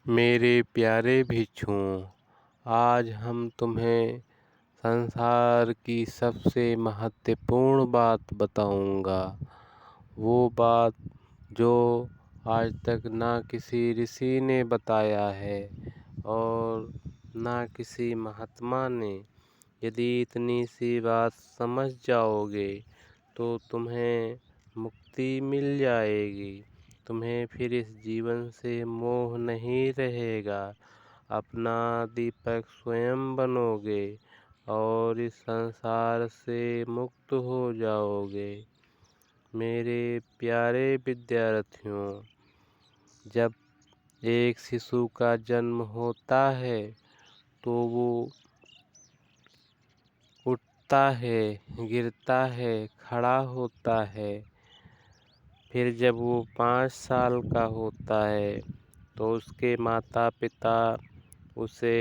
मेरे प्यारे भिक्षुओं, आज हम तुम्हें संसार की सबसे महत्वपूर्ण बात बताऊंगा। वो बात जो आज तक ना किसी ऋषि ने बताया है और ना किसी महात्मा ने। यदि इतनी सी बात समझ जाओगे तो तुम्हें मुक्ति मिल जाएगी। तुम्हें फिर इस जीवन से मोह नहीं रहेगा। अपना दीपक स्वयं बनोगे और इस संसार से मुक्त हो जाओगे। मेरे प्यारे विद्यार्थियों, जब एक शिशु का जन्म होता है तो वो उठता है, गिरता है, खड़ा होता है। फिर जब वो 5 साल का होता है तो उसके माता पिता उसे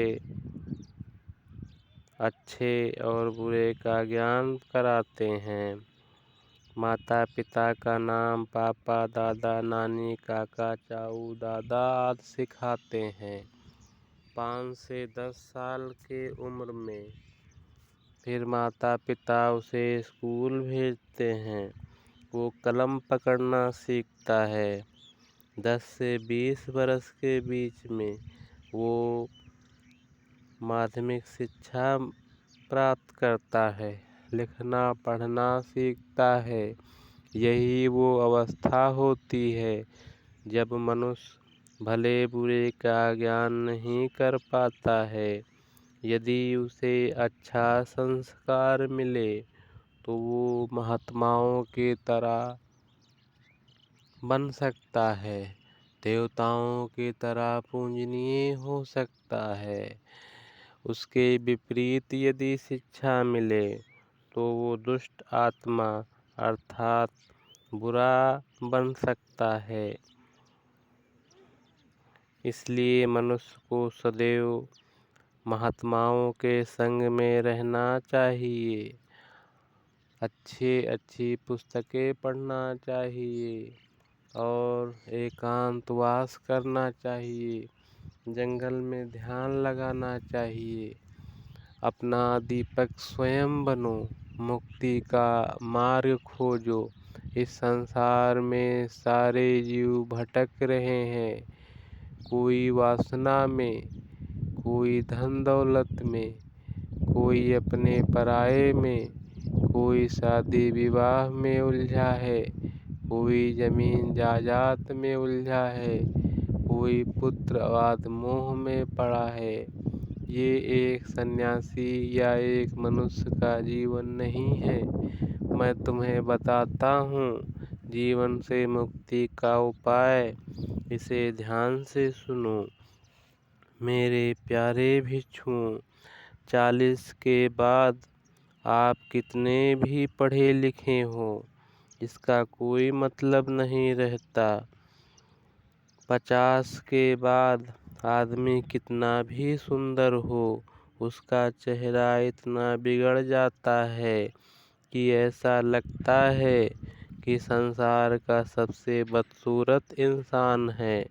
अच्छे और बुरे का ज्ञान कराते हैं। माता पिता का नाम पापा, दादा, नानी, काका, चाऊ, दादा आदि सिखाते हैं 5 से 10 साल के उम्र में। फिर माता पिता उसे स्कूल भेजते हैं। वो कलम पकड़ना सीखता है। 10 से 20 वर्ष के बीच में वो माध्यमिक शिक्षा प्राप्त करता है, लिखना पढ़ना सीखता है। यही वो अवस्था होती है जब मनुष्य भले बुरे का ज्ञान नहीं कर पाता है। यदि उसे अच्छा संस्कार मिले तो वो महात्माओं की तरह बन सकता है, देवताओं की तरह पूजनीय हो सकता है। उसके विपरीत यदि शिक्षा मिले तो वो दुष्ट आत्मा अर्थात बुरा बन सकता है। इसलिए मनुष्य को सदैव महात्माओं के संग में रहना चाहिए। अच्छी पुस्तकें पढ़ना चाहिए और एकांतवास करना चाहिए। जंगल में ध्यान लगाना चाहिए। अपना दीपक स्वयं बनो, मुक्ति का मार्ग खोजो। इस संसार में सारे जीव भटक रहे हैं। कोई वासना में, कोई धन दौलत में, कोई अपने पराये में, कोई शादी विवाह में उलझा है, कोई जमीन जायदाद में उलझा है, कोई पुत्रवाद मोह में पड़ा है। ये एक सन्यासी या एक मनुष्य का जीवन नहीं है। मैं तुम्हें बताता हूँ जीवन से मुक्ति का उपाय। इसे ध्यान से सुनो। मेरे प्यारे भिक्षुओं, 40 के बाद आप कितने भी पढ़े लिखे हो इसका कोई मतलब नहीं रहता। 50 के बाद आदमी कितना भी सुंदर हो, उसका चेहरा इतना बिगड़ जाता है कि ऐसा लगता है कि संसार का सबसे बदसूरत इंसान है।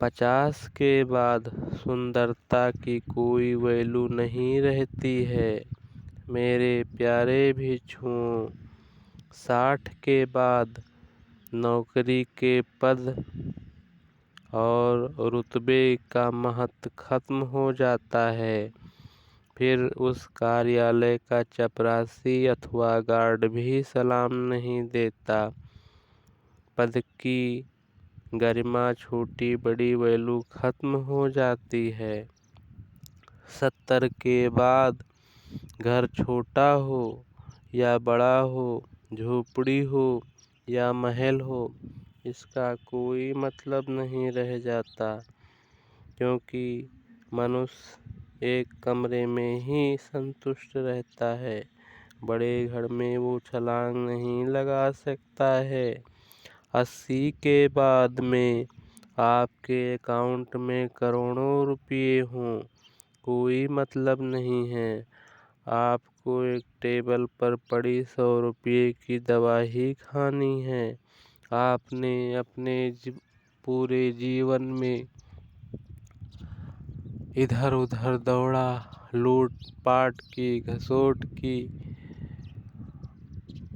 50 के बाद सुंदरता की कोई वैल्यू नहीं रहती है। मेरे प्यारे भिक्षुओं, 60 के बाद नौकरी के पद और रुतबे का महत्व खत्म हो जाता है। फिर उस कार्यालय का चपरासी अथवा गार्ड भी सलाम नहीं देता। पद की गरिमा, छोटी बड़ी वैल्यू खत्म हो जाती है। 70 के बाद घर छोटा हो या बड़ा हो, झोपड़ी हो या महल हो, इसका कोई मतलब नहीं रह जाता। क्योंकि मनुष्य एक कमरे में ही संतुष्ट रहता है। बड़े घर में वो छलांग नहीं लगा सकता है। 80 के बाद में आपके अकाउंट में करोड़ों रुपये हों, कोई मतलब नहीं है। आपको एक टेबल पर पड़ी 100 रुपये की दवा ही खानी है। आपने अपने पूरे जीवन में इधर उधर दौड़ा, लूट पाट की, घसोट की,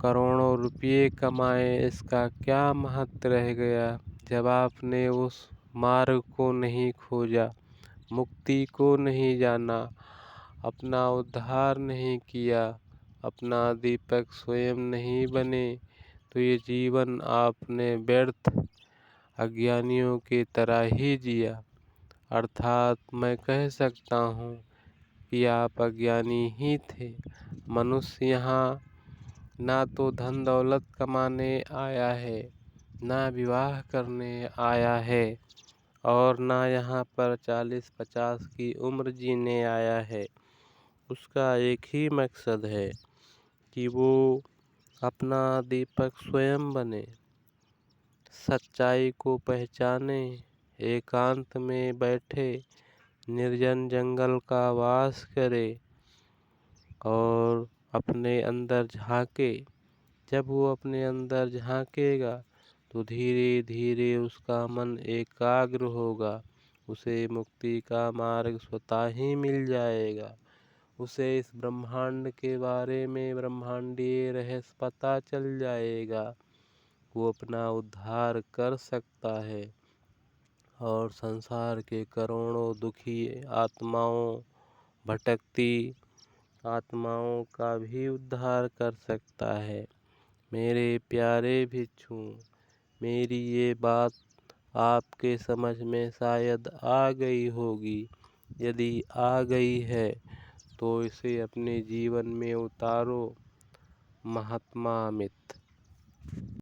करोड़ों रुपये कमाए, इसका क्या महत्व रह गया जब आपने उस मार्ग को नहीं खोजा, मुक्ति को नहीं जाना, अपना उद्धार नहीं किया, अपना दीपक स्वयं नहीं बने, तो ये जीवन आपने व्यर्थ अज्ञानियों की तरह ही जिया। अर्थात मैं कह सकता हूँ कि आप अज्ञानी ही थे। मनुष्य यहाँ ना तो धन दौलत कमाने आया है, ना विवाह करने आया है, और ना यहाँ पर 40-50 की उम्र जीने आया है। उसका एक ही मकसद है कि वो अपना दीपक स्वयं बने, सच्चाई को पहचाने, एकांत में बैठे, निर्जन जंगल का वास करे और अपने अंदर झांके। जब वो अपने अंदर झांकेगा तो धीरे धीरे उसका मन एकाग्र होगा, उसे मुक्ति का मार्ग स्वतः ही मिल जाएगा। उसे इस ब्रह्मांड के बारे में ब्रह्मांडीय रहस्य पता चल जाएगा। वो अपना उद्धार कर सकता है और संसार के करोड़ों दुखी आत्माओं, भटकती आत्माओं का भी उद्धार कर सकता है। मेरे प्यारे भिक्षु, मेरी ये बात आपके समझ में शायद आ गई होगी। यदि आ गई है तो इसे अपने जीवन में उतारो। महात्मा अमित।